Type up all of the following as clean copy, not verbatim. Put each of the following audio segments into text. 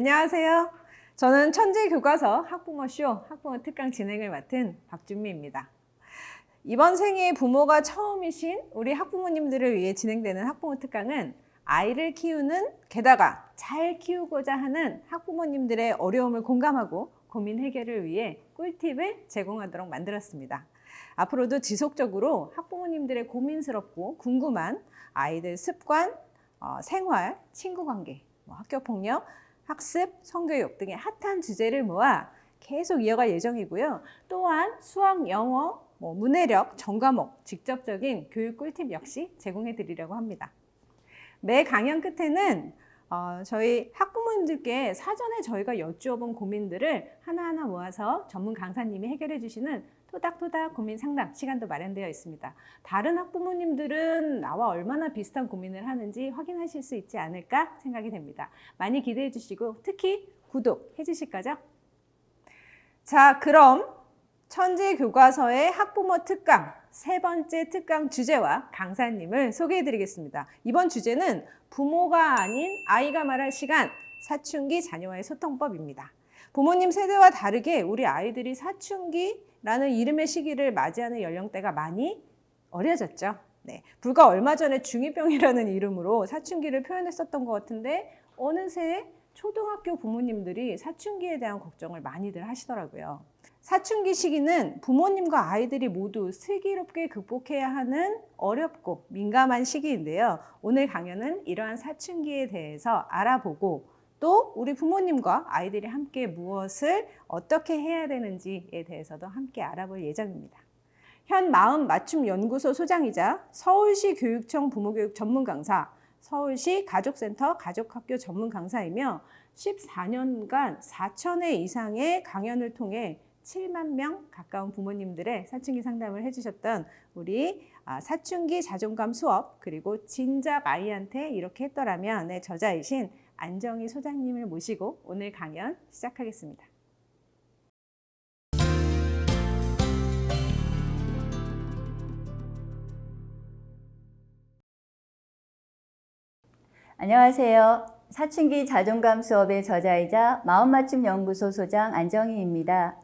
안녕하세요. 저는 천재교과서 학부모쇼 학부모 특강 진행을 맡은 박준미입니다. 이번 생에 부모가 처음이신 우리 학부모님들을 위해 진행되는 학부모 특강은 아이를 키우는, 게다가 잘 키우고자 하는 학부모님들의 어려움을 공감하고 고민 해결을 위해 꿀팁을 제공하도록 만들었습니다. 앞으로도 지속적으로 학부모님들의 고민스럽고 궁금한 아이들 습관, 생활, 친구관계, 학교폭력, 학습, 성교육 등의 핫한 주제를 모아 계속 이어갈 예정이고요. 또한 수학, 영어, 문해력, 전과목, 직접적인 교육 꿀팁 역시 제공해 드리려고 합니다. 매 강연 끝에는 저희 학부모님들께 사전에 저희가 여쭈어본 고민들을 하나하나 모아서 전문 강사님이 해결해 주시는 토닥토닥 고민 상담 시간도 마련되어 있습니다. 다른 학부모님들은 나와 얼마나 비슷한 고민을 하는지 확인하실 수 있지 않을까 생각이 됩니다. 많이 기대해 주시고 특히 구독해 주실 거죠? 자, 그럼 천재교과서의 학부모 특강 세 번째 특강 주제와 강사님을 소개해 드리겠습니다. 이번 주제는 부모가 아닌 아이가 말할 시간, 사춘기 자녀와의 소통법입니다. 부모님 세대와 다르게 우리 아이들이 사춘기라는 이름의 시기를 맞이하는 연령대가 많이 어려졌죠. 네, 불과 얼마 전에 중2병이라는 이름으로 사춘기를 표현했었던 것 같은데 어느새 초등학교 부모님들이 사춘기에 대한 걱정을 많이들 하시더라고요. 사춘기 시기는 부모님과 아이들이 모두 슬기롭게 극복해야 하는 어렵고 민감한 시기인데요. 오늘 강연은 이러한 사춘기에 대해서 알아보고 또 우리 부모님과 아이들이 함께 무엇을 어떻게 해야 되는지에 대해서도 함께 알아볼 예정입니다. 현 마음 맞춤 연구소 소장이자 서울시 교육청 부모교육 전문 강사, 서울시 가족센터 가족학교 전문 강사이며 14년간 4,000회 이상의 강연을 통해 7만 명 가까운 부모님들의 사춘기 상담을 해주셨던 우리 사춘기 자존감 수업 그리고 진작 아이한테 이렇게 했더라면의 저자이신 안정희 소장님을 모시고 오늘 강연 시작하겠습니다. 안녕하세요. 사춘기 자존감 수업의 저자이자 마음맞춤 연구소 소장 안정희입니다.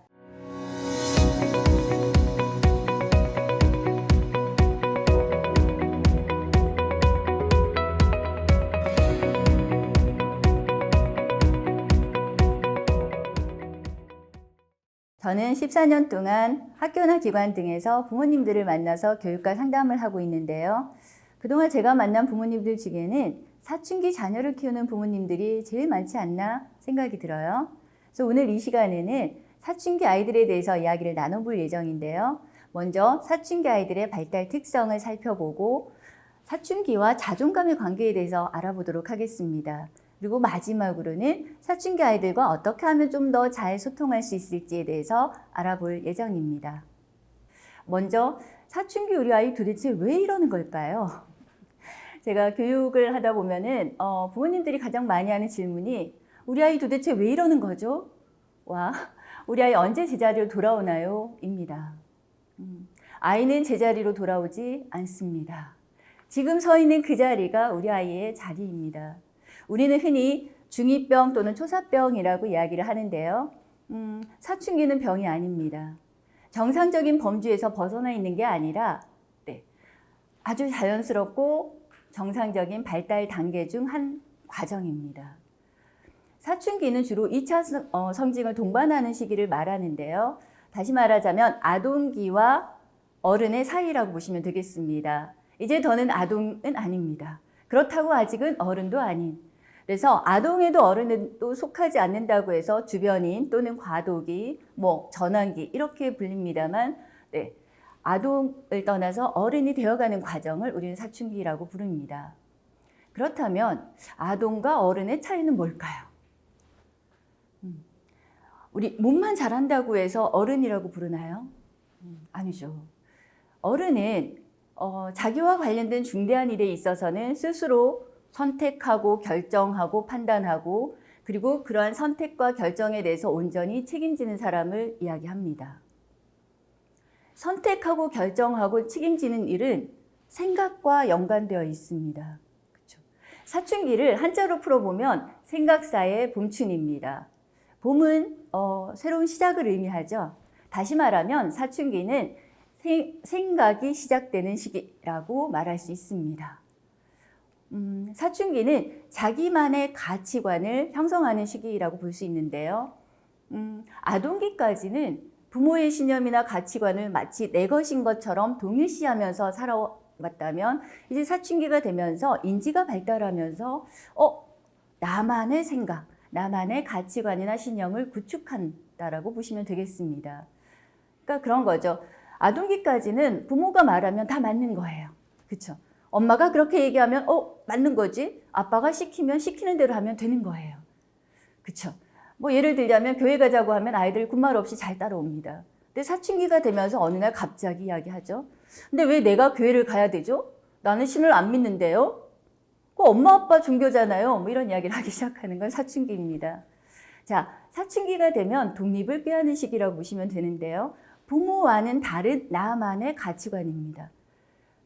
저는 14년 동안 학교나 기관 등에서 부모님들을 만나서 교육과 상담을 하고 있는데요. 그동안 제가 만난 부모님들 중에는 사춘기 자녀를 키우는 부모님들이 제일 많지 않나 생각이 들어요. 그래서 오늘 이 시간에는 사춘기 아이들에 대해서 이야기를 나눠볼 예정인데요. 먼저 사춘기 아이들의 발달 특성을 살펴보고 사춘기와 자존감의 관계에 대해서 알아보도록 하겠습니다. 그리고 마지막으로는 사춘기 아이들과 어떻게 하면 좀 더 잘 소통할 수 있을지에 대해서 알아볼 예정입니다. 먼저 사춘기 우리 아이 도대체 왜 이러는 걸까요? 제가 교육을 하다 보면은 부모님들이 가장 많이 하는 질문이 우리 아이 도대체 왜 이러는 거죠? 와, 우리 아이 언제 제자리로 돌아오나요? 입니다. 아이는 제자리로 돌아오지 않습니다. 지금 서 있는 그 자리가 우리 아이의 자리입니다. 우리는 흔히 중2병 또는 초사병이라고 이야기를 하는데요. 사춘기는 병이 아닙니다. 정상적인 범주에서 벗어나 있는 게 아니라 아주 자연스럽고 정상적인 발달 단계 중 한 과정입니다. 사춘기는 주로 2차 성징을 동반하는 시기를 말하는데요. 다시 말하자면 아동기와 어른의 사이라고 보시면 되겠습니다. 이제 더는 아동은 아닙니다. 그렇다고 아직은 어른도 아닌. 그래서 아동에도 어른에도 속하지 않는다고 해서 주변인 또는 과도기, 전환기 이렇게 불립니다만 아동을 떠나서 어른이 되어가는 과정을 우리는 사춘기라고 부릅니다. 그렇다면 아동과 어른의 차이는 뭘까요? 우리 몸만 잘한다고 해서 어른이라고 부르나요? 아니죠. 어른은 자기와 관련된 중대한 일에 있어서는 스스로 선택하고 결정하고 판단하고 그리고 그러한 선택과 결정에 대해서 온전히 책임지는 사람을 이야기합니다. 선택하고 결정하고 책임지는 일은 생각과 연관되어 있습니다. 그렇죠? 사춘기를 한자로 풀어보면 생각사의 봄춘입니다. 봄은 새로운 시작을 의미하죠. 다시 말하면 사춘기는 생각이 시작되는 시기라고 말할 수 있습니다. 사춘기는 자기만의 가치관을 형성하는 시기라고 볼 수 있는데요. 아동기까지는 부모의 신념이나 가치관을 마치 내 것인 것처럼 동일시하면서 살아왔다면 이제 사춘기가 되면서 인지가 발달하면서 나만의 생각, 나만의 가치관이나 신념을 구축한다라고 보시면 되겠습니다. 그러니까 그런 거죠. 아동기까지는 부모가 말하면 다 맞는 거예요. 그렇죠? 엄마가 그렇게 얘기하면 맞는 거지. 아빠가 시키면 시키는 대로 하면 되는 거예요. 그렇죠? 뭐 예를 들자면 교회 가자고 하면 아이들 군말 없이 잘 따라옵니다. 근데 사춘기가 되면서 어느 날 갑자기 이야기하죠. 근데 왜 내가 교회를 가야 되죠? 나는 신을 안 믿는데요. 그 엄마 아빠 종교잖아요. 뭐 이런 이야기를 하기 시작하는 건 사춘기입니다. 자, 사춘기가 되면 독립을 꾀하는 시기라고 보시면 되는데요. 부모와는 다른 나만의 가치관입니다.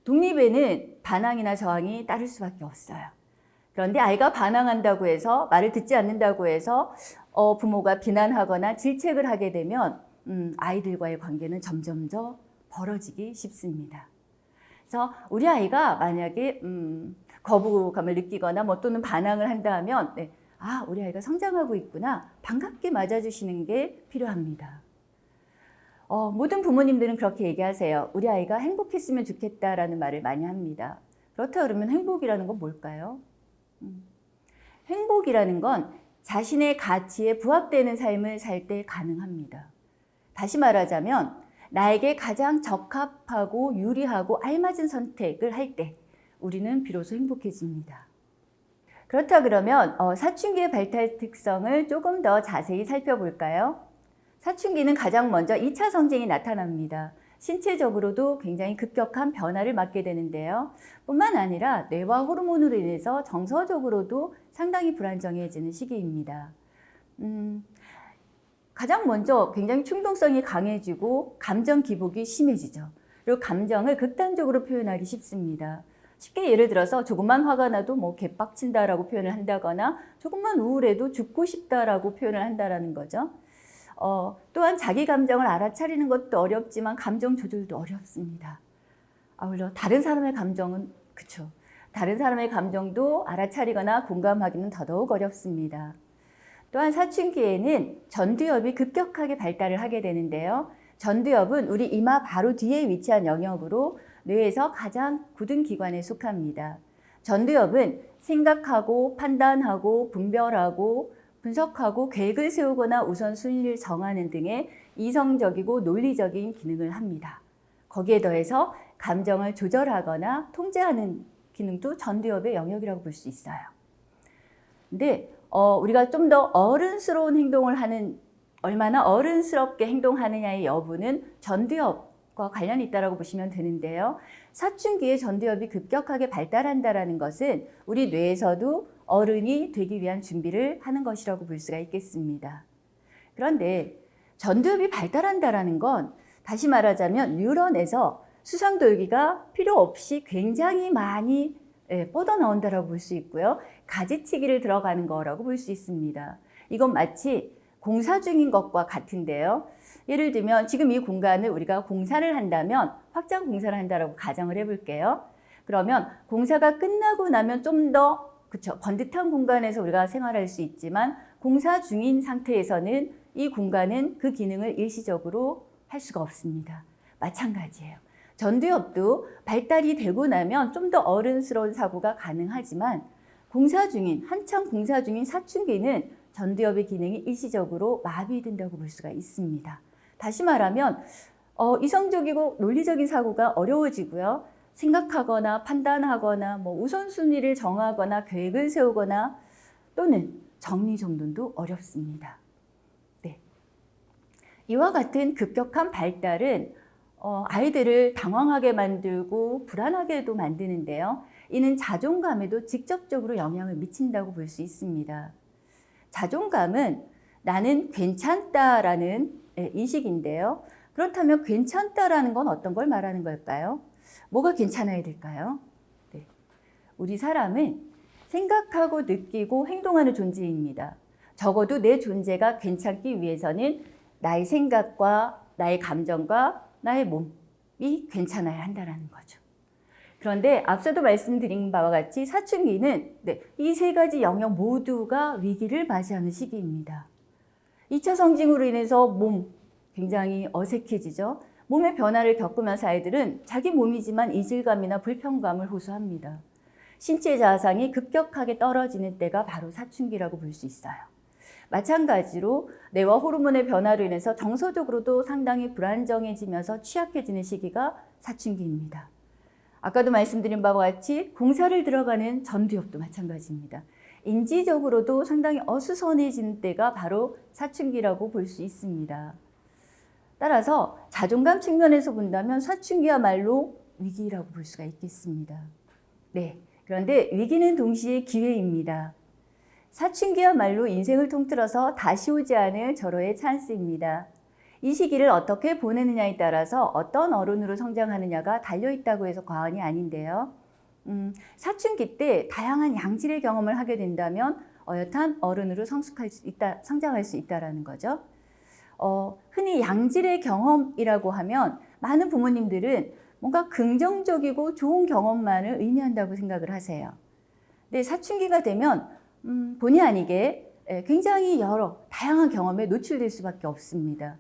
독립에는 반항이나 저항이 따를 수밖에 없어요. 그런데 아이가 반항한다고 해서 말을 듣지 않는다고 해서 부모가 비난하거나 질책을 하게 되면 아이들과의 관계는 점점 더 벌어지기 쉽습니다. 그래서 우리 아이가 만약에 거부감을 느끼거나 또는 반항을 한다 하면 우리 아이가 성장하고 있구나 반갑게 맞아주시는 게 필요합니다. 모든 부모님들은 그렇게 얘기하세요. 우리 아이가 행복했으면 좋겠다라는 말을 많이 합니다. 그렇다 그러면 행복이라는 건 뭘까요? 행복이라는 건 자신의 가치에 부합되는 삶을 살 때 가능합니다. 다시 말하자면 나에게 가장 적합하고 유리하고 알맞은 선택을 할 때 우리는 비로소 행복해집니다. 그렇다 그러면 사춘기의 발달 특성을 조금 더 자세히 살펴볼까요? 사춘기는 가장 먼저 2차 성징이 나타납니다. 신체적으로도 굉장히 급격한 변화를 맞게 되는데요. 뿐만 아니라 뇌와 호르몬으로 인해서 정서적으로도 상당히 불안정해지는 시기입니다. 가장 먼저 굉장히 충동성이 강해지고 감정 기복이 심해지죠. 그리고 감정을 극단적으로 표현하기 쉽습니다. 쉽게 예를 들어서 조금만 화가 나도 개빡친다라고 표현을 한다거나 조금만 우울해도 죽고 싶다라고 표현을 한다라는 거죠. 또한 자기 감정을 알아차리는 것도 어렵지만 감정 조절도 어렵습니다. 물론 다른 사람의 감정은 그쵸. 다른 사람의 감정도 알아차리거나 공감하기는 더더욱 어렵습니다. 또한 사춘기에는 전두엽이 급격하게 발달을 하게 되는데요. 전두엽은 우리 이마 바로 뒤에 위치한 영역으로 뇌에서 가장 굳은 기관에 속합니다. 전두엽은 생각하고 판단하고 분별하고 분석하고 계획을 세우거나 우선순위를 정하는 등의 이성적이고 논리적인 기능을 합니다. 거기에 더해서 감정을 조절하거나 통제하는 기능도 전두엽의 영역이라고 볼 수 있어요. 근데 우리가 좀 더 어른스러운 행동을 하는, 얼마나 어른스럽게 행동하느냐의 여부는 전두엽과 관련이 있다고 보시면 되는데요. 사춘기에 전두엽이 급격하게 발달한다는 것은 우리 뇌에서도 어른이 되기 위한 준비를 하는 것이라고 볼 수가 있겠습니다. 그런데 전두엽이 발달한다는 건 다시 말하자면 뉴런에서 수상돌기가 필요 없이 굉장히 많이 뻗어나온다고 볼 수 있고요. 가지치기를 들어가는 거라고 볼 수 있습니다. 이건 마치 공사 중인 것과 같은데요. 예를 들면 지금 이 공간을 우리가 공사를 한다면 확장 공사를 한다고 가정을 해볼게요. 그러면 공사가 끝나고 나면 좀 더 번듯한 공간에서 우리가 생활할 수 있지만 공사 중인 상태에서는 이 공간은 그 기능을 일시적으로 할 수가 없습니다. 마찬가지예요. 전두엽도 발달이 되고 나면 좀 더 어른스러운 사고가 가능하지만 한창 공사 중인 사춘기는 전두엽의 기능이 일시적으로 마비된다고 볼 수가 있습니다. 다시 말하면 이성적이고 논리적인 사고가 어려워지고요. 생각하거나 판단하거나 우선순위를 정하거나 계획을 세우거나 또는 정리정돈도 어렵습니다. 이와 같은 급격한 발달은 아이들을 당황하게 만들고 불안하게도 만드는데요. 이는 자존감에도 직접적으로 영향을 미친다고 볼 수 있습니다. 자존감은 나는 괜찮다라는 인식인데요. 그렇다면 괜찮다라는 건 어떤 걸 말하는 걸까요? 뭐가 괜찮아야 될까요? 우리 사람은 생각하고 느끼고 행동하는 존재입니다. 적어도 내 존재가 괜찮기 위해서는 나의 생각과 나의 감정과 나의 몸이 괜찮아야 한다는 거죠. 그런데 앞서도 말씀드린 바와 같이 사춘기는 이 세 가지 영역 모두가 위기를 맞이하는 시기입니다. 2차 성징으로 인해서 몸 굉장히 어색해지죠. 몸의 변화를 겪으면서 아이들은 자기 몸이지만 이질감이나 불편감을 호소합니다. 신체 자상이 급격하게 떨어지는 때가 바로 사춘기라고 볼 수 있어요. 마찬가지로 뇌와 호르몬의 변화로 인해서 정서적으로도 상당히 불안정해지면서 취약해지는 시기가 사춘기입니다. 아까도 말씀드린 바와 같이 공사를 들어가는 전두엽도 마찬가지입니다. 인지적으로도 상당히 어수선해지는 때가 바로 사춘기라고 볼 수 있습니다. 따라서 자존감 측면에서 본다면 사춘기야말로 위기라고 볼 수가 있겠습니다. 네, 그런데 위기는 동시에 기회입니다. 사춘기야말로 인생을 통틀어서 다시 오지 않을 절호의 찬스입니다. 이 시기를 어떻게 보내느냐에 따라서 어떤 어른으로 성장하느냐가 달려있다고 해서 과언이 아닌데요. 사춘기 때 다양한 양질의 경험을 하게 된다면 어엿한 어른으로 성장할 수 있다는 거죠. 흔히 양질의 경험이라고 하면 많은 부모님들은 뭔가 긍정적이고 좋은 경험만을 의미한다고 생각을 하세요. 근데 사춘기가 되면 본의 아니게 굉장히 여러 다양한 경험에 노출될 수밖에 없습니다.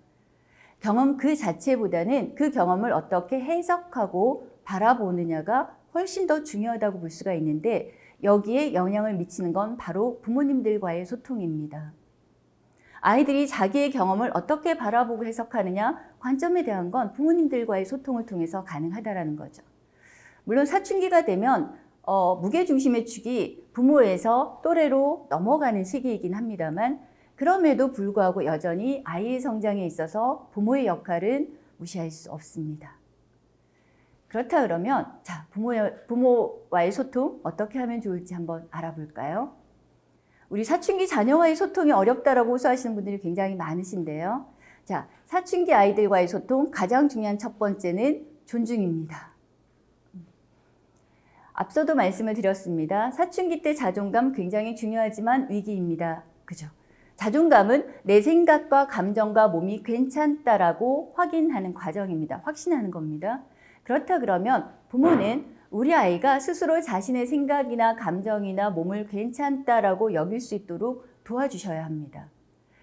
경험 그 자체보다는 그 경험을 어떻게 해석하고 바라보느냐가 훨씬 더 중요하다고 볼 수가 있는데 여기에 영향을 미치는 건 바로 부모님들과의 소통입니다. 아이들이 자기의 경험을 어떻게 바라보고 해석하느냐 관점에 대한 건 부모님들과의 소통을 통해서 가능하다는 거죠. 물론 사춘기가 되면 무게중심의 축이 부모에서 또래로 넘어가는 시기이긴 합니다만 그럼에도 불구하고 여전히 아이의 성장에 있어서 부모의 역할은 무시할 수 없습니다. 그렇다 그러면 자, 부모와의 소통 어떻게 하면 좋을지 한번 알아볼까요? 우리 사춘기 자녀와의 소통이 어렵다라고 호소하시는 분들이 굉장히 많으신데요. 자, 사춘기 아이들과의 소통 가장 중요한 첫 번째는 존중입니다. 앞서도 말씀을 드렸습니다. 사춘기 때 자존감 굉장히 중요하지만 위기입니다. 그죠? 자존감은 내 생각과 감정과 몸이 괜찮다라고 확인하는 과정입니다. 확신하는 겁니다. 그렇다 그러면 부모는 우리 아이가 스스로 자신의 생각이나 감정이나 몸을 괜찮다라고 여길 수 있도록 도와주셔야 합니다.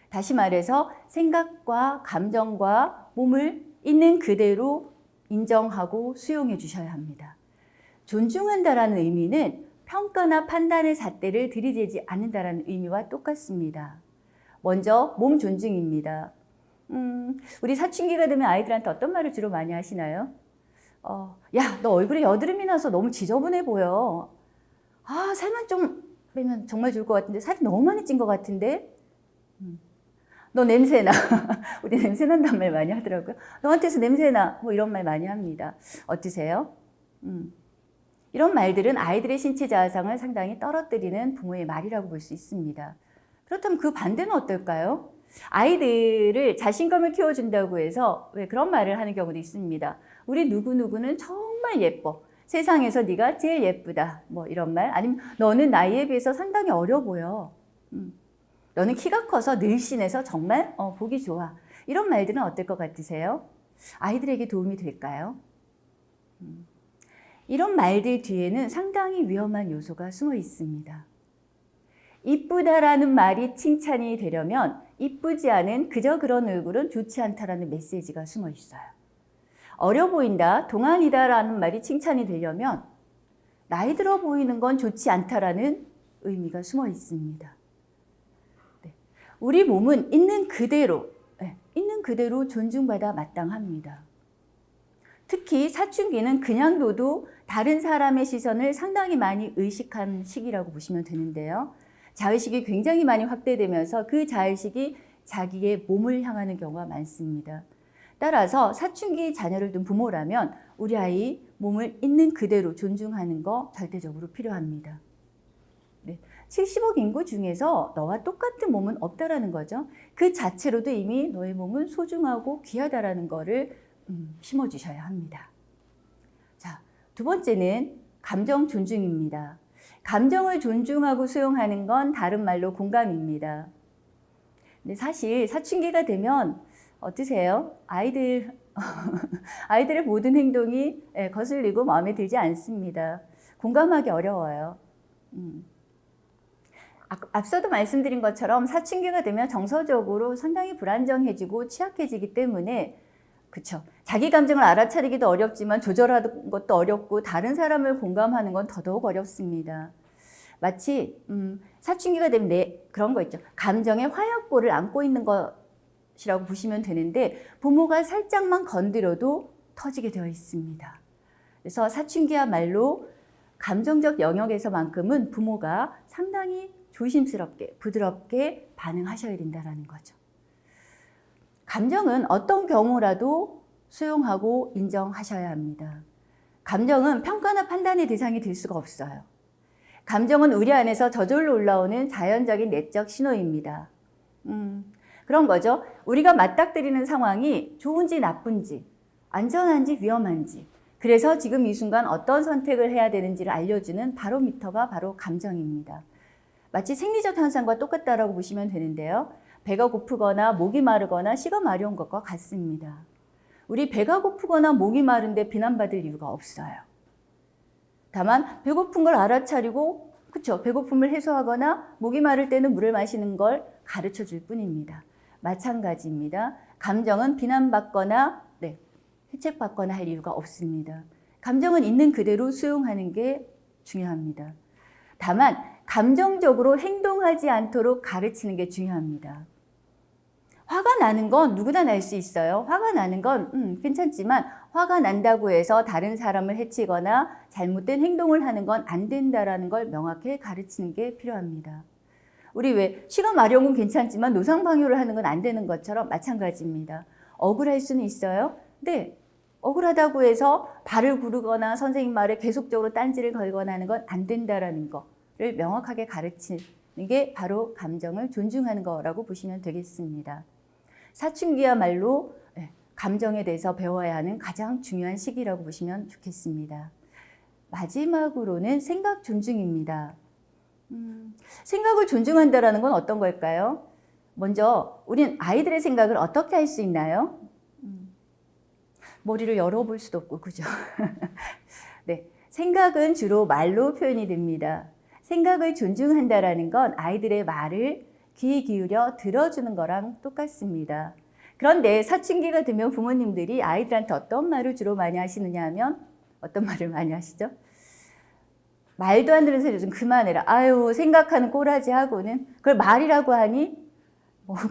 다시 말해서 생각과 감정과 몸을 있는 그대로 인정하고 수용해 주셔야 합니다. 존중한다라는 의미는 평가나 판단의 잣대를 들이대지 않는다라는 의미와 똑같습니다. 먼저 몸 존중입니다. 우리 사춘기가 되면 아이들한테 어떤 말을 주로 많이 하시나요? 야, 너 얼굴에 여드름이 나서 너무 지저분해 보여. 아, 살만 좀 빼면 정말 좋을 것 같은데 살이 너무 많이 찐 것 같은데? 너 냄새나. 우리 냄새난다는 말 많이 하더라고요. 너한테서 냄새나. 뭐 이런 말 많이 합니다. 어떠세요? 이런 말들은 아이들의 신체 자아상을 상당히 떨어뜨리는 부모의 말이라고 볼 수 있습니다. 그렇다면 그 반대는 어떨까요? 아이들을 자신감을 키워준다고 해서 왜 그런 말을 하는 경우도 있습니다. 우리 누구누구는 정말 예뻐. 세상에서 네가 제일 예쁘다. 뭐 이런 말. 아니면 너는 나이에 비해서 상당히 어려 보여. 너는 키가 커서 늘씬해서 정말 보기 좋아. 이런 말들은 어떨 것 같으세요? 아이들에게 도움이 될까요? 이런 말들 뒤에는 상당히 위험한 요소가 숨어 있습니다. 이쁘다라는 말이 칭찬이 되려면 이쁘지 않은 그저 그런 얼굴은 좋지 않다라는 메시지가 숨어 있어요. 어려 보인다, 동안이다라는 말이 칭찬이 되려면 나이 들어 보이는 건 좋지 않다라는 의미가 숨어 있습니다. 네. 우리 몸은 있는 그대로 존중받아 마땅합니다. 특히 사춘기는 그냥 둬도 다른 사람의 시선을 상당히 많이 의식한 시기라고 보시면 되는데요. 자의식이 굉장히 많이 확대되면서 그 자의식이 자기의 몸을 향하는 경우가 많습니다. 따라서 사춘기 자녀를 둔 부모라면 우리 아이 몸을 있는 그대로 존중하는 거 절대적으로 필요합니다. 네. 70억 인구 중에서 너와 똑같은 몸은 없다라는 거죠. 그 자체로도 이미 너의 몸은 소중하고 귀하다라는 거를 심어주셔야 합니다. 자, 두 번째는 감정 존중입니다. 감정을 존중하고 수용하는 건 다른 말로 공감입니다. 근데 사실 사춘기가 되면 어떠세요? 아이들의 모든 행동이 거슬리고 마음에 들지 않습니다. 공감하기 어려워요. 앞서도 말씀드린 것처럼 사춘기가 되면 정서적으로 상당히 불안정해지고 취약해지기 때문에 그쵸. 자기 감정을 알아차리기도 어렵지만 조절하는 것도 어렵고 다른 사람을 공감하는 건 더더욱 어렵습니다. 마치 사춘기가 되면 그런 거 있죠. 감정의 화약고를 안고 있는 것이라고 보시면 되는데 부모가 살짝만 건드려도 터지게 되어 있습니다. 그래서 사춘기야말로 감정적 영역에서만큼은 부모가 상당히 조심스럽게 부드럽게 반응하셔야 된다는 거죠. 감정은 어떤 경우라도 수용하고 인정하셔야 합니다. 감정은 평가나 판단의 대상이 될 수가 없어요. 감정은 우리 안에서 저절로 올라오는 자연적인 내적 신호입니다. 그런 거죠. 우리가 맞닥뜨리는 상황이 좋은지 나쁜지, 안전한지 위험한지, 그래서 지금 이 순간 어떤 선택을 해야 되는지를 알려주는 바로미터가 바로 감정입니다. 마치 생리적 현상과 똑같다라고 보시면 되는데요. 배가 고프거나 목이 마르거나 식어 마려운 것과 같습니다. 우리 배가 고프거나 목이 마른데 비난받을 이유가 없어요. 다만 배고픈 걸 알아차리고 그쵸? 배고픔을 해소하거나 목이 마를 때는 물을 마시는 걸 가르쳐 줄 뿐입니다. 마찬가지입니다. 감정은 비난받거나 혜택받거나 할 이유가 없습니다. 감정은 있는 그대로 수용하는 게 중요합니다. 다만 감정적으로 행동하지 않도록 가르치는 게 중요합니다. 화가 나는 건 누구나 날 수 있어요. 화가 나는 건 괜찮지만 화가 난다고 해서 다른 사람을 해치거나 잘못된 행동을 하는 건 안 된다라는 걸 명확히 가르치는 게 필요합니다. 우리 왜 시가 마려운 건 괜찮지만 노상방뇨를 하는 건 안 되는 것처럼 마찬가지입니다. 억울할 수는 있어요. 네, 억울하다고 해서 발을 구르거나 선생님 말에 계속적으로 딴지를 걸거나 하는 건 안 된다라는 거를 명확하게 가르치는 게 바로 감정을 존중하는 거라고 보시면 되겠습니다. 사춘기야말로 감정에 대해서 배워야 하는 가장 중요한 시기라고 보시면 좋겠습니다. 마지막으로는 생각 존중입니다. 생각을 존중한다는 건 어떤 걸까요? 먼저 우린 아이들의 생각을 어떻게 할 수 있나요? 머리를 열어볼 수도 없고 그죠? 네, 생각은 주로 말로 표현이 됩니다. 생각을 존중한다는 건 아이들의 말을 귀 기울여 들어주는 거랑 똑같습니다. 그런데 사춘기가 되면 부모님들이 아이들한테 어떤 말을 주로 많이 하시느냐 하면 어떤 말을 많이 하시죠? 말도 안 되는 소리 좀 그만해라. 아유 생각하는 꼬라지 하고는 그걸 말이라고 하니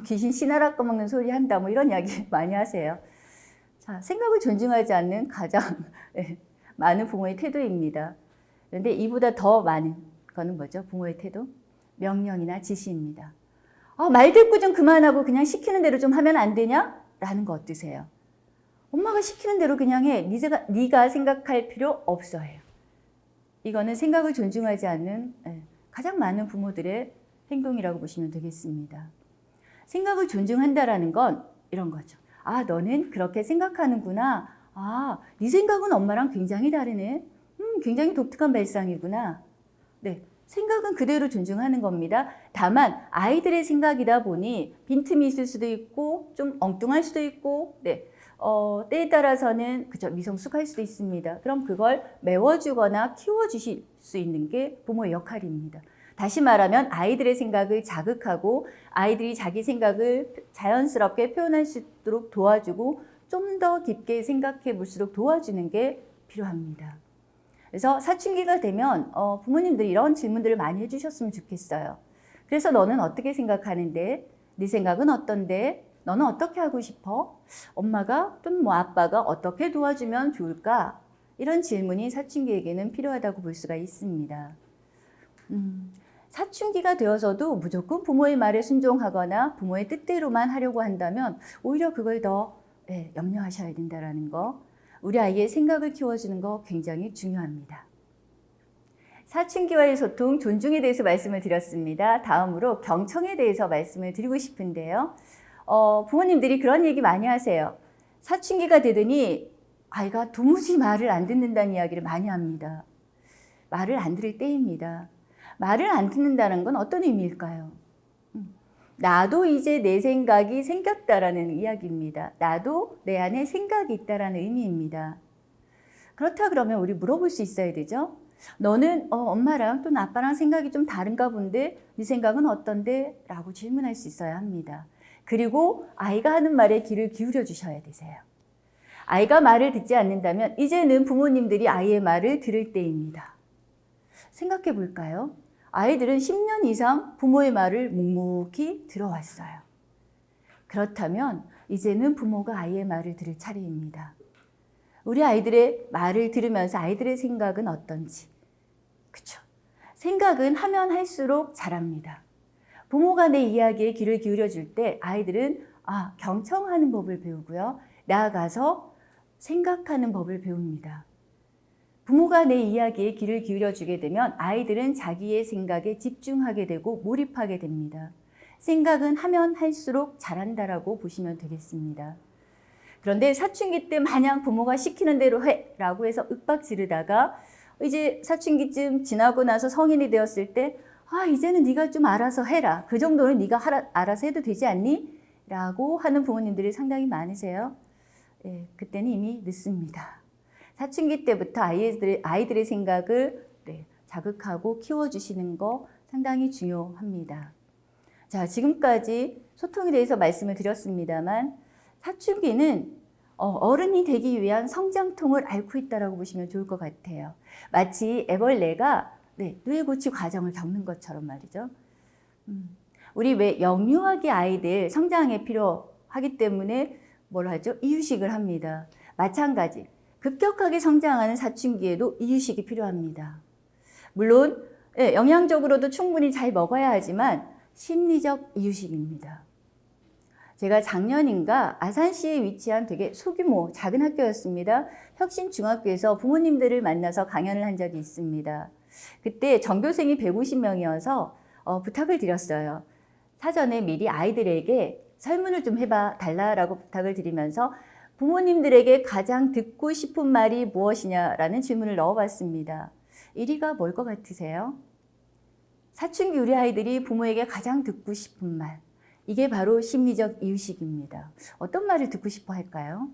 귀신 씨나라 꺼먹는 소리 한다 이런 이야기 많이 하세요. 자, 생각을 존중하지 않는 가장 많은 부모의 태도입니다. 그런데 이보다 더 많은 거는 뭐죠? 부모의 태도? 명령이나 지시입니다. 말 듣고 좀 그만하고 그냥 시키는 대로 좀 하면 안 되냐? 라는 거 어떠세요? 엄마가 시키는 대로 그냥 해. 네가 생각할 필요 없어요. 이거는 생각을 존중하지 않는 가장 많은 부모들의 행동이라고 보시면 되겠습니다. 생각을 존중한다라는 건 이런 거죠. 너는 그렇게 생각하는구나. 네 생각은 엄마랑 굉장히 다르네. 굉장히 독특한 발상이구나. 네. 생각은 그대로 존중하는 겁니다. 다만 아이들의 생각이다 보니 빈틈이 있을 수도 있고 좀 엉뚱할 수도 있고 때에 따라서는 미성숙할 수도 있습니다. 그럼 그걸 메워주거나 키워주실 수 있는 게 부모의 역할입니다. 다시 말하면 아이들의 생각을 자극하고 아이들이 자기 생각을 자연스럽게 표현할 수 있도록 도와주고 좀 더 깊게 생각해 볼수록 도와주는 게 필요합니다. 그래서 사춘기가 되면 부모님들이 이런 질문들을 많이 해주셨으면 좋겠어요. 그래서 너는 어떻게 생각하는데? 네 생각은 어떤데? 너는 어떻게 하고 싶어? 엄마가 또는 아빠가 어떻게 도와주면 좋을까? 이런 질문이 사춘기에게는 필요하다고 볼 수가 있습니다. 사춘기가 되어서도 무조건 부모의 말에 순종하거나 부모의 뜻대로만 하려고 한다면 오히려 그걸 더 염려하셔야 된다는 거. 우리 아이의 생각을 키워주는 거 굉장히 중요합니다. 사춘기와의 소통, 존중에 대해서 말씀을 드렸습니다. 다음으로 경청에 대해서 말씀을 드리고 싶은데요. 부모님들이 그런 얘기 많이 하세요. 사춘기가 되더니 아이가 도무지 말을 안 듣는다는 이야기를 많이 합니다. 말을 안 들을 때입니다. 말을 안 듣는다는 건 어떤 의미일까요? 나도 이제 내 생각이 생겼다라는 이야기입니다. 나도 내 안에 생각이 있다라는 의미입니다. 그렇다 그러면 우리 물어볼 수 있어야 되죠. 너는 엄마랑 또는 아빠랑 생각이 좀 다른가 본데 네 생각은 어떤데? 라고 질문할 수 있어야 합니다. 그리고 아이가 하는 말에 귀를 기울여 주셔야 되세요. 아이가 말을 듣지 않는다면 이제는 부모님들이 아이의 말을 들을 때입니다. 생각해 볼까요? 아이들은 10년 이상 부모의 말을 묵묵히 들어왔어요. 그렇다면 이제는 부모가 아이의 말을 들을 차례입니다. 우리 아이들의 말을 들으면서 아이들의 생각은 어떤지. 그쵸? 생각은 하면 할수록 잘합니다. 부모가 내 이야기에 귀를 기울여 줄 때 아이들은 경청하는 법을 배우고요. 나아가서 생각하는 법을 배웁니다. 부모가 내 이야기에 귀를 기울여 주게 되면 아이들은 자기의 생각에 집중하게 되고 몰입하게 됩니다. 생각은 하면 할수록 잘한다라고 보시면 되겠습니다. 그런데 사춘기 때 마냥 부모가 시키는 대로 해라고 해서 윽박 지르다가 이제 사춘기쯤 지나고 나서 성인이 되었을 때 이제는 네가 좀 알아서 해라. 그 정도는 네가 알아서 해도 되지 않니? 라고 하는 부모님들이 상당히 많으세요. 그때는 이미 늦습니다. 사춘기 때부터 아이들의 생각을 자극하고 키워주시는 거 상당히 중요합니다. 자, 지금까지 소통에 대해서 말씀을 드렸습니다만 사춘기는 어른이 되기 위한 성장통을 앓고 있다고 보시면 좋을 것 같아요. 마치 애벌레가 뇌 고치 과정을 겪는 것처럼 말이죠. 우리 왜 영유아기 아이들 성장에 필요하기 때문에 뭘 하죠? 이유식을 합니다. 마찬가지. 급격하게 성장하는 사춘기에도 이유식이 필요합니다. 물론 영양적으로도 충분히 잘 먹어야 하지만 심리적 이유식입니다. 제가 작년인가 아산시에 위치한 되게 소규모 작은 학교였습니다. 혁신중학교에서 부모님들을 만나서 강연을 한 적이 있습니다. 그때 전교생이 150명이어서 부탁을 드렸어요. 사전에 미리 아이들에게 설문을 좀 해봐 달라라고 부탁을 드리면서 부모님들에게 가장 듣고 싶은 말이 무엇이냐라는 질문을 넣어봤습니다. 1위가 뭘 것 같으세요? 사춘기 우리 아이들이 부모에게 가장 듣고 싶은 말. 이게 바로 심리적 이유식입니다. 어떤 말을 듣고 싶어 할까요?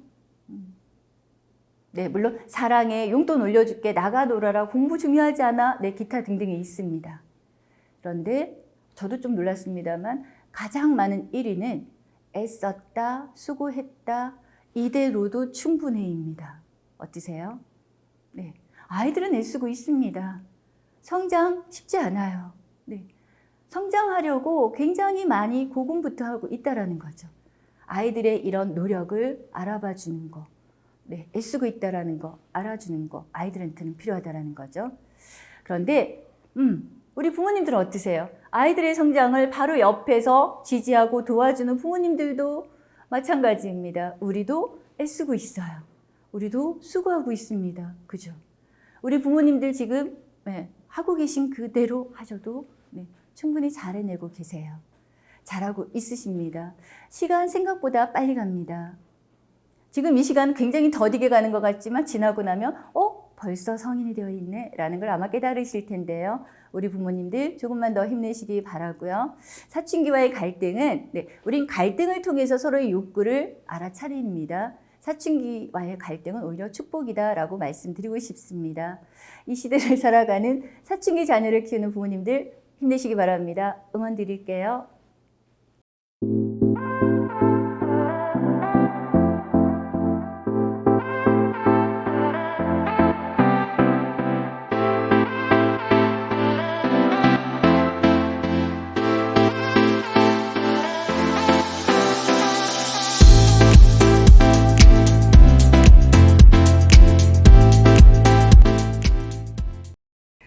물론 사랑해, 용돈 올려줄게, 나가 놀아라, 공부 중요하지 않아, 기타 등등이 있습니다. 그런데 저도 좀 놀랐습니다만 가장 많은 1위는 애썼다, 수고했다, 이대로도 충분해입니다. 어떠세요? 아이들은 애쓰고 있습니다. 성장 쉽지 않아요. 성장하려고 굉장히 많이 고군부터 하고 있다라는 거죠. 아이들의 이런 노력을 알아봐 주는 거, 애쓰고 있다라는 거, 알아주는 거, 아이들한테는 필요하다라는 거죠. 그런데 우리 부모님들은 어떠세요? 아이들의 성장을 바로 옆에서 지지하고 도와주는 부모님들도 마찬가지입니다. 우리도 애쓰고 있어요. 우리도 수고하고 있습니다. 그죠? 우리 부모님들 지금 하고 계신 그대로 하셔도 충분히 잘 해내고 계세요. 잘하고 있으십니다. 시간 생각보다 빨리 갑니다. 지금 이 시간 굉장히 더디게 가는 것 같지만 지나고 나면 벌써 성인이 되어 있네 라는 걸 아마 깨달으실 텐데요. 우리 부모님들 조금만 더 힘내시기 바라고요. 사춘기와의 갈등은 우린 갈등을 통해서 서로의 욕구를 알아차립니다. 사춘기와의 갈등은 오히려 축복이다라고 말씀드리고 싶습니다. 이 시대를 살아가는 사춘기 자녀를 키우는 부모님들 힘내시기 바랍니다. 응원 드릴게요.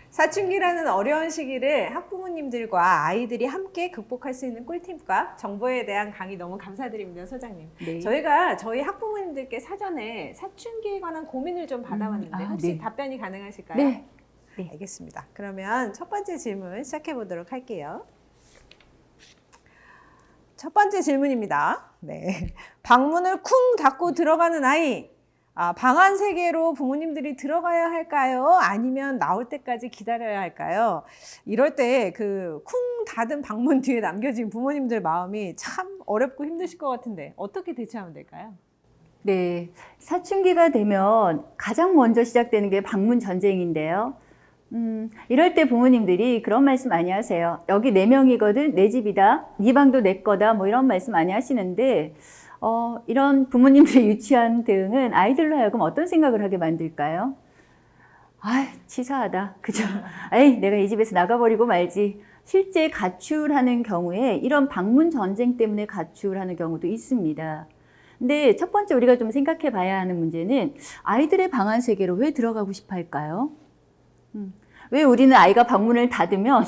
사춘기라는 어려운 시기를 학부모님들과 아이들이 함께 극복할 수 있는 꿀팁과 정보에 대한 강의 너무 감사드립니다, 소장님. 저희가 저희 학부모님들께 사전에 사춘기에 관한 고민을 좀 받아왔는데 혹시 답변이 가능하실까요? 네. 알겠습니다. 그러면 첫 번째 질문 시작해 보도록 할게요. 첫 번째 질문입니다. 방문을 쿵 닫고 들어가는 아이. 방한 세계로 부모님들이 들어가야 할까요? 아니면 나올 때까지 기다려야 할까요? 이럴 때 그 쿵 닫은 방문 뒤에 남겨진 부모님들 마음이 참 어렵고 힘드실 것 같은데 어떻게 대처하면 될까요? 네, 사춘기가 되면 가장 먼저 시작되는 게 방문 전쟁인데요. 이럴 때 부모님들이 그런 말씀 많이 하세요. 여기 4명이거든, 내 집이다, 네 방도 내 거다, 뭐 이런 말씀 많이 하시는데, 이런 부모님들의 유치한 대응은 아이들로 하여금 어떤 생각을 하게 만들까요? 아, 치사하다. 그죠? 에이, 내가 이 집에서 나가버리고 말지. 실제 가출하는 경우에 이런 방문 전쟁 때문에 가출하는 경우도 있습니다. 근데 첫 번째 우리가 좀 생각해 봐야 하는 문제는 아이들의 방한 세계로 왜 들어가고 싶어 할까요? 왜 우리는 아이가 방문을 닫으면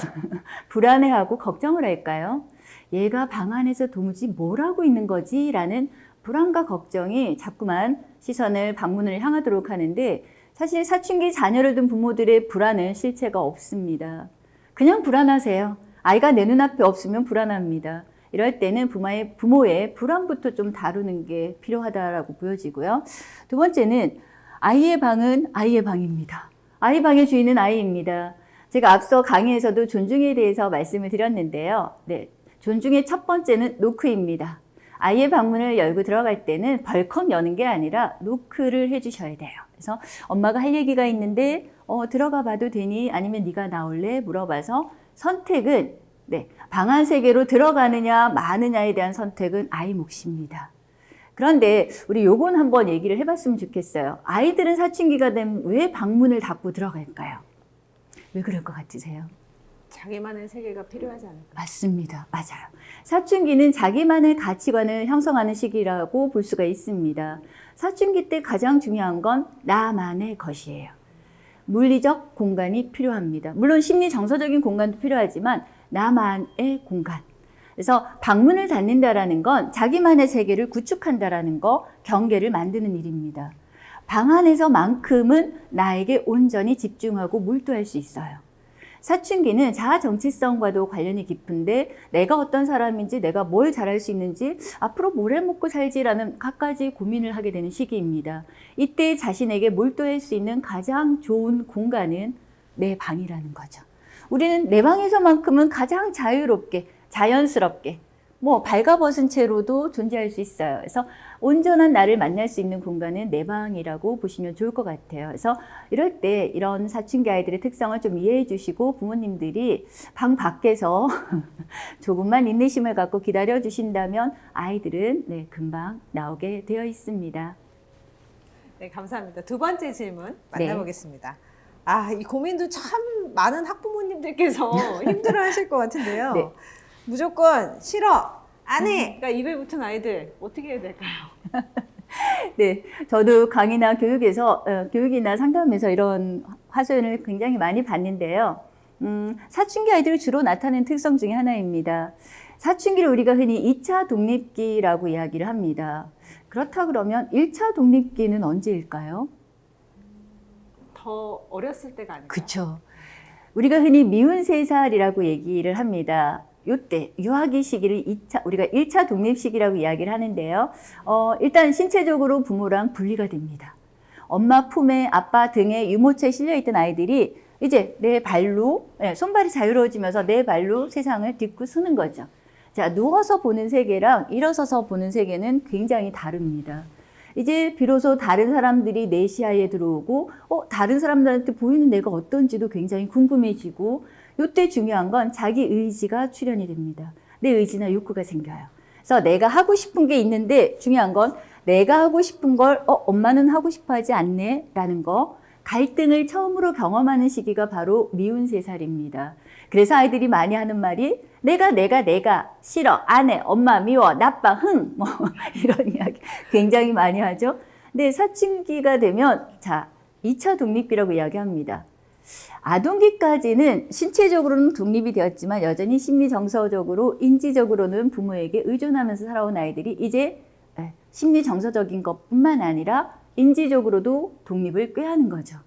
불안해하고 걱정을 할까요? 얘가 방 안에서 도무지 뭘 하고 있는 거지? 라는 불안과 걱정이 자꾸만 시선을 방문을 향하도록 하는데 사실 사춘기 자녀를 둔 부모들의 불안은 실체가 없습니다. 그냥 불안하세요. 아이가 내 눈앞에 없으면 불안합니다. 이럴 때는 부모의 불안부터 좀 다루는 게 필요하다라고 보여지고요. 두 번째는 아이의 방은 아이의 방입니다. 아이 방의 주인은 아이입니다. 제가 앞서 강의에서도 존중에 대해서 말씀을 드렸는데요. 네, 존중의 첫 번째는 노크입니다. 아이의 방문을 열고 들어갈 때는 벌컥 여는 게 아니라 노크를 해주셔야 돼요. 그래서 엄마가 할 얘기가 있는데 들어가 봐도 되니? 아니면 네가 나올래? 물어봐서 선택은 방한 세계로 들어가느냐 마느냐에 대한 선택은 아이 몫입니다. 그런데 우리 요건 한번 얘기를 해봤으면 좋겠어요. 아이들은 사춘기가 되면 왜 방문을 닫고 들어갈까요? 왜 그럴 것 같으세요? 자기만의 세계가 필요하지 않을까? 맞습니다. 맞아요. 사춘기는 자기만의 가치관을 형성하는 시기라고 볼 수가 있습니다. 사춘기 때 가장 중요한 건 나만의 것이에요. 물리적 공간이 필요합니다. 물론 심리 정서적인 공간도 필요하지만 나만의 공간. 그래서 방문을 닫는다라는 건 자기만의 세계를 구축한다라는 거, 경계를 만드는 일입니다. 방 안에서만큼은 나에게 온전히 집중하고 몰두할 수 있어요. 사춘기는 자아 정체성과도 관련이 깊은데 내가 어떤 사람인지, 내가 뭘 잘할 수 있는지, 앞으로 뭘 해먹고 살지라는 갖가지 고민을 하게 되는 시기입니다. 이때 자신에게 몰두할 수 있는 가장 좋은 공간은 내 방이라는 거죠. 우리는 내 방에서만큼은 가장 자유롭게, 자연스럽게, 발가벗은 채로도 존재할 수 있어요. 그래서 온전한 나를 만날 수 있는 공간은 내 방이라고 보시면 좋을 것 같아요. 그래서 이럴 때 이런 사춘기 아이들의 특성을 좀 이해해 주시고 부모님들이 방 밖에서 조금만 인내심을 갖고 기다려 주신다면 아이들은 금방 나오게 되어 있습니다. 네, 감사합니다. 두 번째 질문 만나보겠습니다. 이 고민도 참 많은 학부모님들께서 힘들어 하실 것 같은데요. 네. 무조건 싫어, 안 해! 그러니까 입에 붙은 아이들 어떻게 해야 될까요? 네, 저도 강의나 교육이나 상담에서 이런 화소연을 굉장히 많이 봤는데요. 사춘기 아이들이 주로 나타내는 특성 중에 하나입니다. 사춘기를 우리가 흔히 2차 독립기라고 이야기를 합니다. 그렇다 그러면 1차 독립기는 언제일까요? 더 어렸을 때가 아닐까요? 그렇죠. 우리가 흔히 미운 3살이라고 얘기를 합니다. 요때 유아기 시기를 우리가 1차 독립 시기라고 이야기를 하는데요. 일단 신체적으로 부모랑 분리가 됩니다. 엄마 품에 아빠 등에 유모차에 실려있던 아이들이 이제 내 발로, 손발이 자유로워지면서 내 발로 세상을 딛고 서는 거죠. 자, 누워서 보는 세계랑 일어서서 보는 세계는 굉장히 다릅니다. 이제 비로소 다른 사람들이 내 시야에 들어오고 다른 사람들한테 보이는 내가 어떤지도 굉장히 궁금해지고 이때 중요한 건 자기 의지가 출현이 됩니다. 내 의지나 욕구가 생겨요. 그래서 내가 하고 싶은 게 있는데 중요한 건 내가 하고 싶은 걸 엄마는 하고 싶어 하지 않네 라는 거, 갈등을 처음으로 경험하는 시기가 바로 미운 3살입니다. 그래서 아이들이 많이 하는 말이 내가 싫어, 안 해, 엄마 미워, 나빠, 흥 이런 이야기 굉장히 많이 하죠. 근데 사춘기가 되면 2차 독립기라고 이야기합니다. 아동기까지는 신체적으로는 독립이 되었지만 여전히 심리 정서적으로 인지적으로는 부모에게 의존하면서 살아온 아이들이 이제 심리 정서적인 것뿐만 아니라 인지적으로도 독립을 꾀하는 거죠.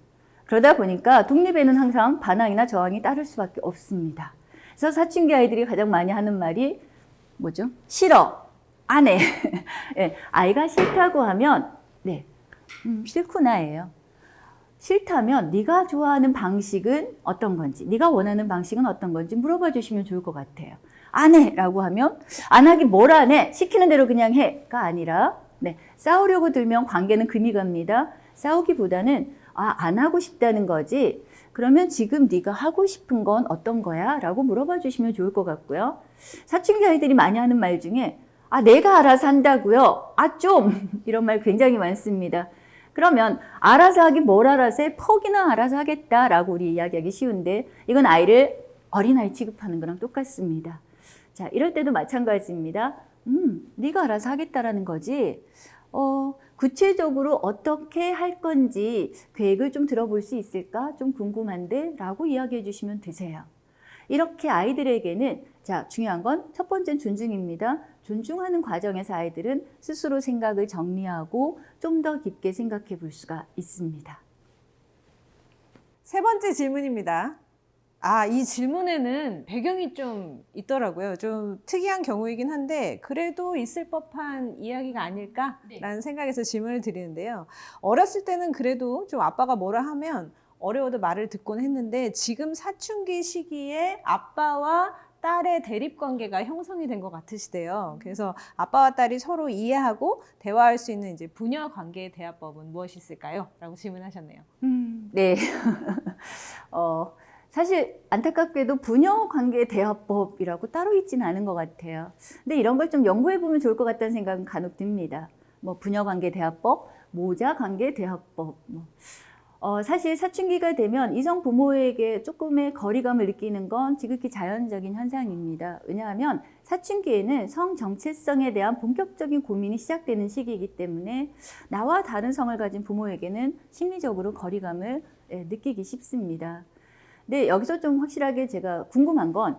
그러다 보니까 독립에는 항상 반항이나 저항이 따를 수밖에 없습니다. 그래서 사춘기 아이들이 가장 많이 하는 말이 뭐죠? 싫어, 안 해. 아이가 싫다고 하면 싫구나예요. 싫다면 네가 좋아하는 방식은 어떤 건지, 네가 원하는 방식은 어떤 건지 물어봐 주시면 좋을 것 같아요. 안 해! 라고 하면 안 하기 뭘 안 해? 시키는 대로 그냥 해!가 아니라 싸우려고 들면 관계는 금이 갑니다. 싸우기보다는 안 하고 싶다는 거지. 그러면 지금 네가 하고 싶은 건 어떤 거야? 라고 물어봐 주시면 좋을 것 같고요. 사춘기 아이들이 많이 하는 말 중에 내가 알아서 한다고요? 좀! 이런 말 굉장히 많습니다. 그러면 알아서 하기 뭘 알아서 해? 퍽이나 알아서 하겠다라고 우리 이야기하기 쉬운데 이건 아이를 어린아이 취급하는 거랑 똑같습니다. 자, 이럴 때도 마찬가지입니다. 네가 알아서 하겠다라는 거지. 구체적으로 어떻게 할 건지 계획을 좀 들어볼 수 있을까? 좀 궁금한데? 라고 이야기해 주시면 되세요. 이렇게 아이들에게는 중요한 건 첫 번째는 존중입니다. 존중하는 과정에서 아이들은 스스로 생각을 정리하고 좀 더 깊게 생각해 볼 수가 있습니다. 세 번째 질문입니다. 이 질문에는 배경이 좀 있더라고요. 좀 특이한 경우이긴 한데 그래도 있을 법한 이야기가 아닐까라는 생각에서 질문을 드리는데요. 어렸을 때는 그래도 좀 아빠가 뭐라 하면 어려워도 말을 듣곤 했는데 지금 사춘기 시기에 아빠와 딸의 대립 관계가 형성이 된 것 같으시대요. 그래서 아빠와 딸이 서로 이해하고 대화할 수 있는 이제 부녀 관계 대화법은 무엇이 있을까요? 라고 질문하셨네요. 네. 사실 안타깝게도 부녀 관계 대화법이라고 따로 있지는 않은 것 같아요. 근데 이런 걸 좀 연구해 보면 좋을 것 같다는 생각은 간혹 듭니다. 부녀 관계 대화법, 모자 관계 대화법. 사실 사춘기가 되면 이성 부모에게 조금의 거리감을 느끼는 건 지극히 자연적인 현상입니다. 왜냐하면 사춘기에는 성 정체성에 대한 본격적인 고민이 시작되는 시기이기 때문에 나와 다른 성을 가진 부모에게는 심리적으로 거리감을 느끼기 쉽습니다. 근데 여기서 좀 확실하게 제가 궁금한 건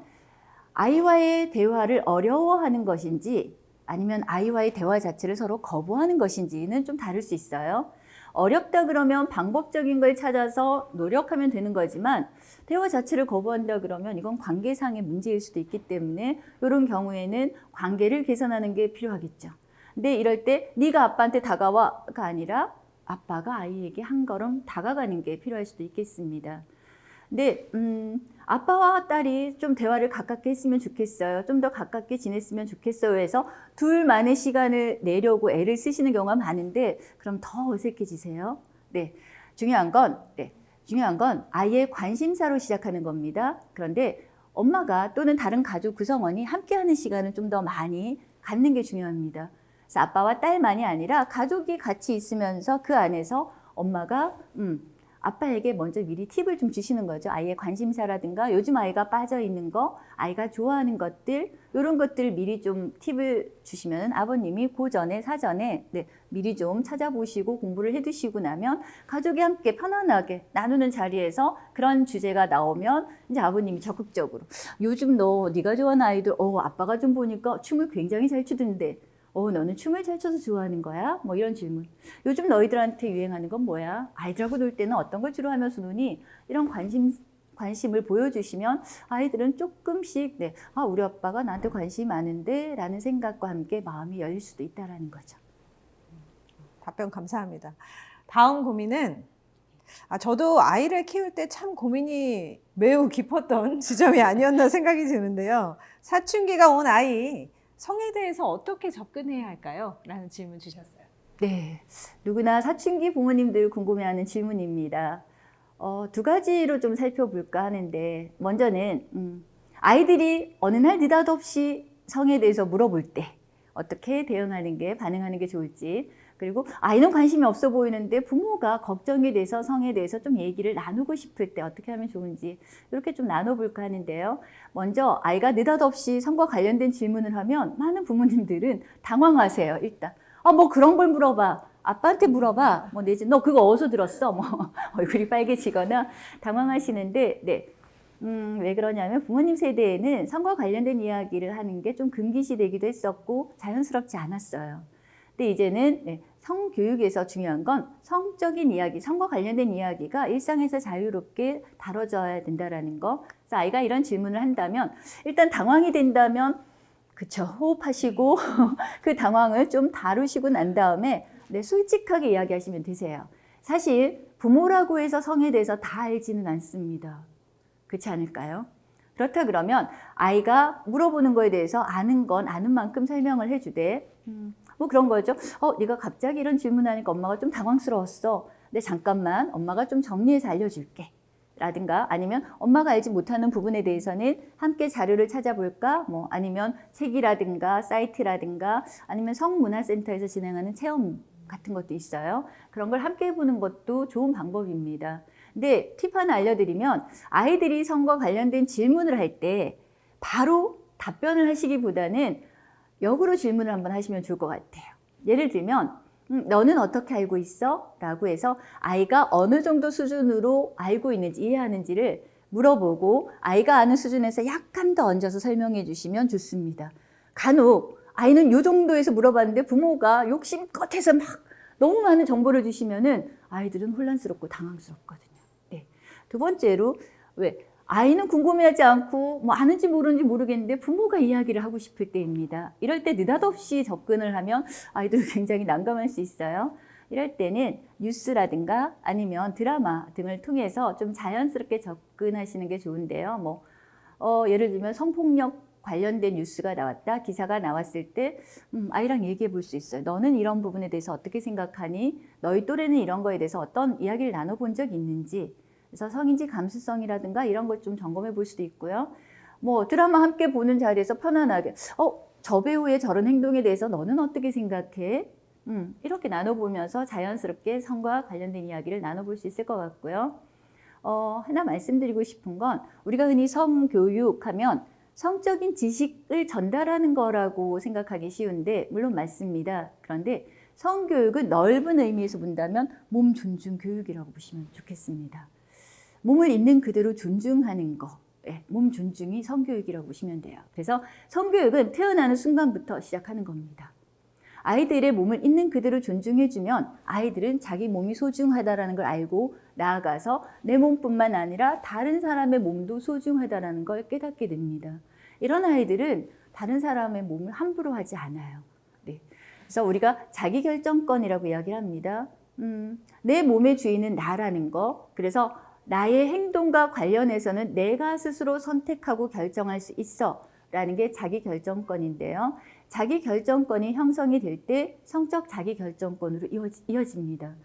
아이와의 대화를 어려워하는 것인지 아니면 아이와의 대화 자체를 서로 거부하는 것인지는 좀 다를 수 있어요. 어렵다 그러면 방법적인 걸 찾아서 노력하면 되는 거지만 대화 자체를 거부한다 그러면 이건 관계상의 문제일 수도 있기 때문에 이런 경우에는 관계를 개선하는 게 필요하겠죠. 근데 이럴 때 네가 아빠한테 다가와가 아니라 아빠가 아이에게 한 걸음 다가가는 게 필요할 수도 있겠습니다. 근데 아빠와 딸이 좀 대화를 가깝게 했으면 좋겠어요. 좀 더 가깝게 지냈으면 좋겠어요 해서 둘만의 시간을 내려고 애를 쓰시는 경우가 많은데 그럼 더 어색해지세요. 중요한 건 아이의 관심사로 시작하는 겁니다. 그런데 엄마가 또는 다른 가족 구성원이 함께하는 시간을 좀 더 많이 갖는 게 중요합니다. 그래서 아빠와 딸만이 아니라 가족이 같이 있으면서 그 안에서 엄마가 아빠에게 먼저 미리 팁을 좀 주시는 거죠. 아이의 관심사라든가 요즘 아이가 빠져 있는 거, 아이가 좋아하는 것들 이런 것들을 미리 좀 팁을 주시면 아버님이 사전에 미리 좀 찾아보시고 공부를 해두시고 나면 가족이 함께 편안하게 나누는 자리에서 그런 주제가 나오면 이제 아버님이 적극적으로 요즘 네가 좋아하는 아이들 아빠가 좀 보니까 춤을 굉장히 잘 추던데 너는 춤을 잘 춰서 좋아하는 거야? 이런 질문. 요즘 너희들한테 유행하는 건 뭐야? 아이들하고 놀 때는 어떤 걸 주로 하면서 노니? 이런 관심을 보여주시면 아이들은 조금씩 우리 아빠가 나한테 관심이 많은데 라는 생각과 함께 마음이 열릴 수도 있다는 거죠. 답변 감사합니다. 다음 고민은 저도 아이를 키울 때 참 고민이 매우 깊었던 지점이 아니었나 생각이 드는데요. 사춘기가 온 아이 성에 대해서 어떻게 접근해야 할까요? 라는 질문 주셨어요. 네, 누구나 사춘기 부모님들 궁금해하는 질문입니다. 두 가지로 좀 살펴볼까 하는데 먼저는 아이들이 어느 날 느닷없이 성에 대해서 물어볼 때 어떻게 반응하는 게 좋을지 그리고 아이는 관심이 없어 보이는데 부모가 걱정이 돼서 성에 대해서 좀 얘기를 나누고 싶을 때 어떻게 하면 좋은지 이렇게 좀 나눠볼까 하는데요. 먼저 아이가 느닷없이 성과 관련된 질문을 하면 많은 부모님들은 당황하세요. 일단 그런 걸 물어봐. 아빠한테 물어봐. 내지 너 그거 어디서 들었어? 얼굴이 빨개지거나 당황하시는데 왜 그러냐면 부모님 세대에는 성과 관련된 이야기를 하는 게 좀 금기시되기도 했었고 자연스럽지 않았어요. 근데 이제는 성교육에서 중요한 건 성적인 이야기, 성과 관련된 이야기가 일상에서 자유롭게 다뤄져야 된다는 거. 그래서 아이가 이런 질문을 한다면 일단 당황이 된다면 그쵸, 호흡하시고 그 당황을 좀 다루시고 난 다음에 네, 솔직하게 이야기하시면 되세요. 사실 부모라고 해서 성에 대해서 다 알지는 않습니다. 그렇지 않을까요? 그렇다 그러면 아이가 물어보는 거에 대해서 아는 건 아는 만큼 설명을 해주되 뭐 그런 거죠. 네가 갑자기 이런 질문하니까 엄마가 좀 당황스러웠어. 근데 잠깐만 엄마가 좀 정리해서 알려줄게. 라든가 아니면 엄마가 알지 못하는 부분에 대해서는 함께 자료를 찾아볼까? 뭐 아니면 책이라든가 사이트라든가 아니면 성문화센터에서 진행하는 체험 같은 것도 있어요. 그런 걸 함께 해보는 것도 좋은 방법입니다. 근데 팁 하나 알려드리면 아이들이 성과 관련된 질문을 할 때 바로 답변을 하시기보다는 역으로 질문을 한번 하시면 좋을 것 같아요. 예를 들면 너는 어떻게 알고 있어? 라고 해서 아이가 어느 정도 수준으로 알고 있는지 이해하는지를 물어보고 아이가 아는 수준에서 약간 더 얹어서 설명해 주시면 좋습니다. 간혹 아이는 이 정도에서 물어봤는데 부모가 욕심껏 해서 막 너무 많은 정보를 주시면은 아이들은 혼란스럽고 당황스럽거든요. 네. 두 번째로 아이는 궁금해하지 않고 뭐 아는지 모르는지 모르겠는데 부모가 이야기를 하고 싶을 때입니다. 이럴 때 느닷없이 접근을 하면 아이들은 굉장히 난감할 수 있어요. 이럴 때는 뉴스라든가 아니면 드라마 등을 통해서 좀 자연스럽게 접근하시는 게 좋은데요. 뭐 예를 들면 성폭력 관련된 뉴스가 나왔다, 기사가 나왔을 때 아이랑 얘기해 볼 수 있어요. 너는 이런 부분에 대해서 어떻게 생각하니? 너희 또래는 이런 거에 대해서 어떤 이야기를 나눠본 적이 있는지? 그래서 성인지 감수성이라든가 이런 걸 좀 점검해 볼 수도 있고요. 뭐 드라마 함께 보는 자리에서 편안하게 저 배우의 저런 행동에 대해서 너는 어떻게 생각해? 이렇게 나눠보면서 자연스럽게 성과 관련된 이야기를 나눠볼 수 있을 것 같고요. 하나 말씀드리고 싶은 건 우리가 흔히 성교육하면 성적인 지식을 전달하는 거라고 생각하기 쉬운데 물론 맞습니다. 그런데 성교육은 넓은 의미에서 본다면 몸 존중 교육이라고 보시면 좋겠습니다. 몸을 있는 그대로 존중하는 거, 몸 존중이 성교육이라고 보시면 돼요. 그래서 성교육은 태어나는 순간부터 시작하는 겁니다. 아이들의 몸을 있는 그대로 존중해주면 아이들은 자기 몸이 소중하다는 걸 알고 나아가서 내 몸뿐만 아니라 다른 사람의 몸도 소중하다는 걸 깨닫게 됩니다. 이런 아이들은 다른 사람의 몸을 함부로 하지 않아요. 네. 그래서 우리가 자기결정권이라고 이야기를 합니다. 내 몸의 주인은 나라는 거. 그래서 나의 행동과 관련해서는 내가 스스로 선택하고 결정할 수 있어 라는 게 자기결정권인데요. 자기결정권이 형성이 될 때 성적 자기결정권으로 이어집니다.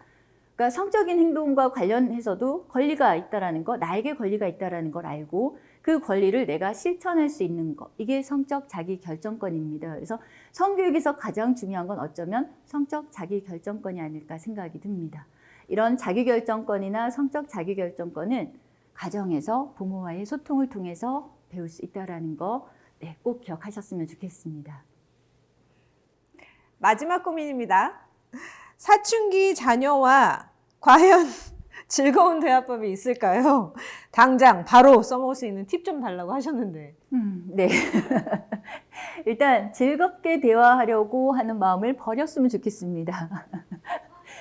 그러니까 성적인 행동과 관련해서도 권리가 있다는 거, 나에게 권리가 있다는 걸 알고 그 권리를 내가 실천할 수 있는 거, 이게 성적 자기결정권입니다. 그래서 성교육에서 가장 중요한 건 어쩌면 성적 자기결정권이 아닐까 생각이 듭니다. 이런 자기결정권이나 성적 자기결정권은 가정에서 부모와의 소통을 통해서 배울 수 있다는 거 꼭 기억하셨으면 좋겠습니다. 마지막 고민입니다. 사춘기 자녀와 과연 즐거운 대화법이 있을까요? 당장 바로 써먹을 수 있는 팁 좀 달라고 하셨는데. 네. 일단 즐겁게 대화하려고 하는 마음을 버렸으면 좋겠습니다.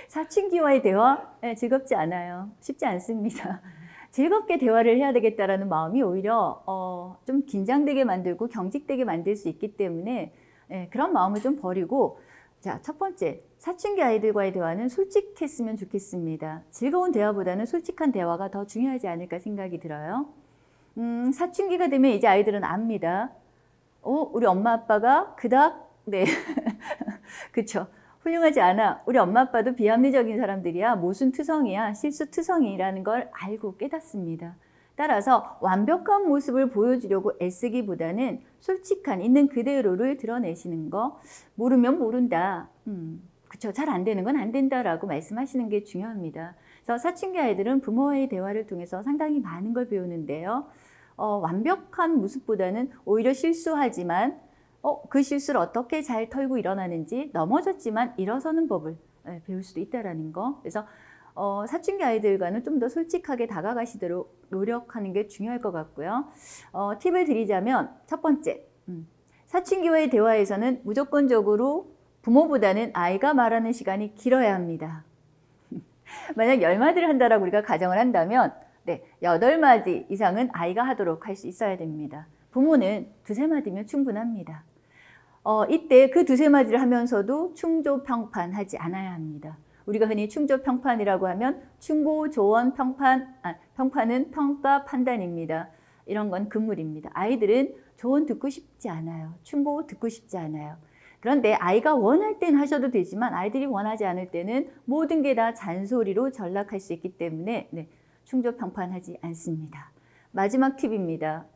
사춘기와의 대화? 즐겁지 않아요. 쉽지 않습니다. 즐겁게 대화를 해야 되겠다라는 마음이 오히려 좀 긴장되게 만들고 경직되게 만들 수 있기 때문에 그런 마음을 좀 버리고 자, 첫 번째, 사춘기 아이들과의 대화는 솔직했으면 좋겠습니다. 즐거운 대화보다는 솔직한 대화가 더 중요하지 않을까 생각이 들어요. 사춘기가 되면 이제 아이들은 압니다. 우리 엄마 아빠가 그닥 네, 그렇죠. 훌륭하지 않아. 우리 엄마 아빠도 비합리적인 사람들이야. 모순투성이야. 실수투성이라는 걸 알고 깨닫습니다. 따라서 완벽한 모습을 보여주려고 애쓰기보다는 솔직한 있는 그대로를 드러내시는 거. 모르면 모른다. 그쵸. 잘 안 되는 건 안 된다라고 말씀하시는 게 중요합니다. 그래서 사춘기 아이들은 부모와의 대화를 통해서 상당히 많은 걸 배우는데요. 완벽한 모습보다는 오히려 실수하지만 그 실수를 어떻게 잘 털고 일어나는지 넘어졌지만 일어서는 법을 배울 수도 있다는 거. 그래서 사춘기 아이들과는 좀 더 솔직하게 다가가시도록 노력하는 게 중요할 것 같고요. 팁을 드리자면 첫 번째, 사춘기와의 대화에서는 무조건적으로 부모보다는 아이가 말하는 시간이 길어야 합니다. 만약 10마디를 한다라고 우리가 가정을 한다면 8마디 이상은 아이가 하도록 할 수 있어야 됩니다. 부모는 2-3마디면 충분합니다. 이때 그 두세 마디를 하면서도 충조평판하지 않아야 합니다. 우리가 흔히 충조평판이라고 하면 충고, 조언, 평판은 평가, 판단입니다. 이런 건 금물입니다. 아이들은 조언 듣고 싶지 않아요. 충고 듣고 싶지 않아요. 그런데 아이가 원할 땐 하셔도 되지만 아이들이 원하지 않을 때는 모든 게 다 잔소리로 전락할 수 있기 때문에 충조평판하지 않습니다. 마지막 팁입니다.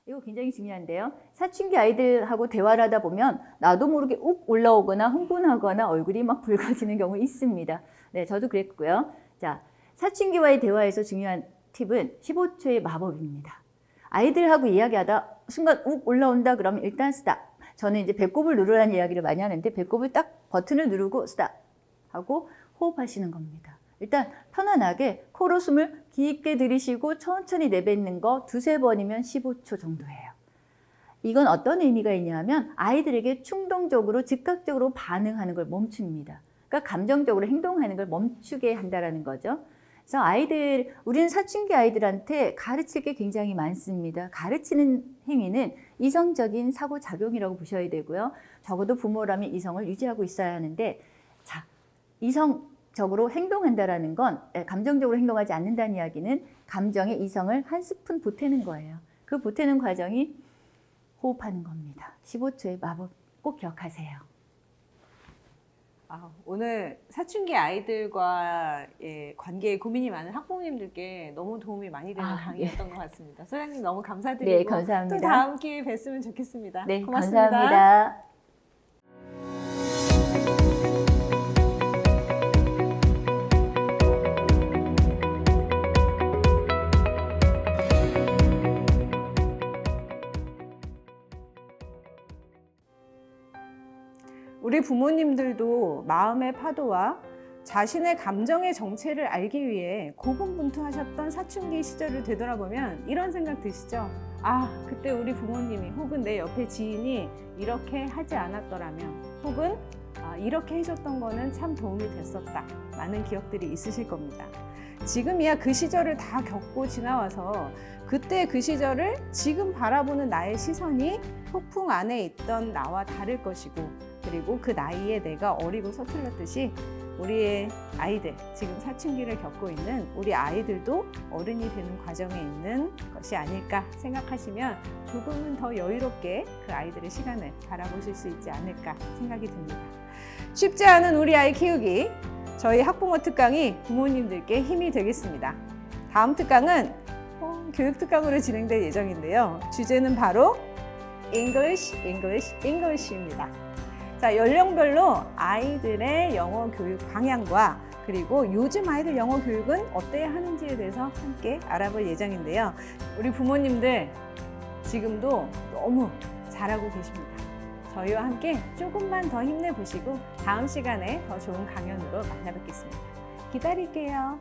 이거 굉장히 중요한데요. 사춘기 아이들하고 대화를 하다 보면 나도 모르게 욱 올라오거나 흥분하거나 얼굴이 막 붉어지는 경우 있습니다. 네, 저도 그랬고요. 자, 사춘기와의 대화에서 중요한 팁은 15초의 마법입니다. 아이들하고 이야기하다 순간 욱 올라온다 그러면 일단 스탑. 저는 이제 배꼽을 누르라는 이야기를 많이 하는데 배꼽을 딱 버튼을 누르고 스탑 하고 호흡하시는 겁니다. 일단 편안하게 코로 숨을 깊게 들이쉬고 천천히 내뱉는 거 두세 번이면 15초 정도예요. 이건 어떤 의미가 있냐면 아이들에게 충동적으로 즉각적으로 반응하는 걸 멈춥니다. 그러니까 감정적으로 행동하는 걸 멈추게 한다는 거죠. 그래서 우리는 사춘기 아이들한테 가르칠 게 굉장히 많습니다. 가르치는 행위는 이성적인 사고작용이라고 보셔야 되고요. 적어도 부모라면 이성을 유지하고 있어야 하는데, 자, 이성적으로 행동한다라는 건, 감정적으로 행동하지 않는다는 이야기는 감정에 이성을 한 스푼 보태는 거예요. 그 보태는 과정이 호흡하는 겁니다. 15초의 마법 꼭 기억하세요. 오늘 사춘기 아이들과의 관계에 고민이 많은 학부모님들께 너무 도움이 많이 되는 강의였던 것 같습니다. 소장님 너무 감사드리고 네, 감사합니다. 또 다음 기회에 뵀으면 좋겠습니다. 네, 고맙습니다. 감사합니다. 우리 부모님들도 마음의 파도와 자신의 감정의 정체를 알기 위해 고군분투하셨던 사춘기 시절을 되돌아보면 이런 생각 드시죠? 그때 우리 부모님이 혹은 내 옆에 지인이 이렇게 하지 않았더라면, 혹은 이렇게 해줬던 거는 참 도움이 됐었다. 많은 기억들이 있으실 겁니다. 지금이야 그 시절을 다 겪고 지나와서 그때 그 시절을 지금 바라보는 나의 시선이 폭풍 안에 있던 나와 다를 것이고, 그리고 그 나이에 내가 어리고 서툴렀듯이 우리의 아이들, 지금 사춘기를 겪고 있는 우리 아이들도 어른이 되는 과정에 있는 것이 아닐까 생각하시면 조금은 더 여유롭게 그 아이들의 시간을 바라보실 수 있지 않을까 생각이 듭니다. 쉽지 않은 우리 아이 키우기, 저희 학부모 특강이 부모님들께 힘이 되겠습니다. 다음 특강은 교육 특강으로 진행될 예정인데요. 주제는 바로 English, English, English입니다. 자, 연령별로 아이들의 영어 교육 방향과 그리고 요즘 아이들 영어 교육은 어때야 하는지에 대해서 함께 알아볼 예정인데요. 우리 부모님들 지금도 너무 잘하고 계십니다. 저희와 함께 조금만 더 힘내보시고 다음 시간에 더 좋은 강연으로 만나뵙겠습니다. 기다릴게요.